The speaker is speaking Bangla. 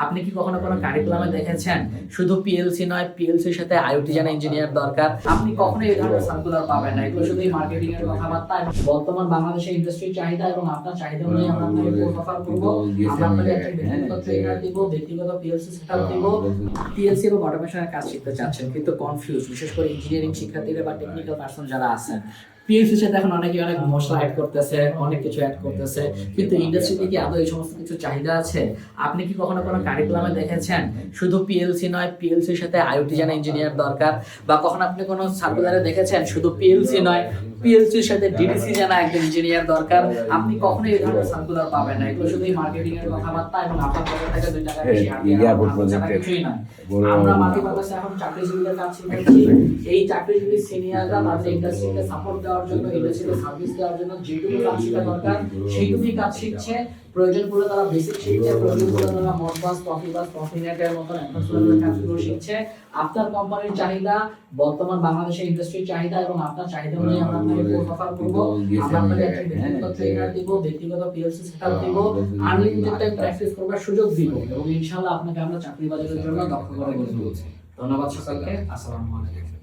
আপনি কি কখনো কোনো কারিকুলামে দেখেছেন শুধু পিএলসি নয়, পিএলসির সাথে আইওটি জানা ইঞ্জিনিয়ার দরকার? আপনি কখনো এই ধরনের সার্কুলার পাবেন না। এগুলো শুধুই মার্কেটিং এর কথাবার্তা। বর্তমান বাংলাদেশের ইন্ডাস্ট্রির চাহিদা এবং আপনার চাহিদা অনুযায়ী আমরা আপনাকে কোর্স অফার করব। আমরা আপনাকে একটা ব্যক্তিগত ট্রেনার দিব, ব্যক্তিগত পিএলসি সেটআপ দিব। পিএলসি এবং অটোমেশনের কাজ শিখতে চাচ্ছেন কিন্তু কনফিউজ, বিশেষ করে ইঞ্জিনিয়ারিং শিক্ষার্থীরা বা টেকনিক্যাল পারসন যারা আছেন। পিএলসির সাথে এখন অনেকে অনেক মশলা অ্যাড করতেছে, অনেক কিছু অ্যাড করতেছে, কিন্তু ইন্ডাস্ট্রিতে কি আদৌ এই সমস্ত কিছু চাহিদা আছে? আপনি কি কখনো কোনো কারিকুলামে দেখেছেন শুধু পিএলসি নয়, পিএলসির সাথে আইওটি জানা ইঞ্জিনিয়ার দরকার? বা কখনো আপনি কোনো সার্কুলারে দেখেছেন শুধু পিএলসি নয়, পিএলসির সাথে ডিডিসি জানা একজন ইঞ্জিনিয়ার দরকার? আপনি কখনোই এই ধরনের সার্কুলার পাবেন না। এগুলো শুধুই মার্কেটিং এর কথাবার্তা এবং আপনার পকেট থেকে 2 টাকা বেশি কিছুই নয়। আমরা মাল্টিপারপাসে এখন চাকরিজীবীদের কাজ শিখাচ্ছি। এই চাকরিজীবী সিনিয়ররা তাদের ইন্ডাস্ট্রিকে সাপোর্ট দেওয়ার জন্য, ইন্ডাস্ট্রিকে সার্ভিস দেওয়ার জন্য যেটুকু কাজ শেখা দরকার সেইটুকুই কাজ শিখছে। প্রয়োজন পড়লে তারা বেসিক শিখছে, প্রয়োজন পড়লে তারা মডবাস, কফি নেটের মতো অ্যাডভান্স লেভেলের কাজগুলো শিখছে। আপনার কোম্পানির চাহিদা, বর্তমান বাংলাদেশের ইন্ডাস্ট্রির চাহিদা এবং আপনার চাহিদা অনুযায়ী আমরা আপনাকে কোর্স অফার করব। আমরা আপনাকে একটা ব্যক্তিগত ট্রেনার দিব, ব্যক্তিগত পিএলসি সেটআপ দিব, আনলিমিটেড টাইম প্র্যাকটিস করবার সুযোগ দিব এবং ইনশাআল্লাহ আপনাকে আমরা চাকরি বাজারের জন্য দক্ষ করে গড়ে তুলব। ধন্যবাদ সকলকে। আসসালামু আলাইকুম।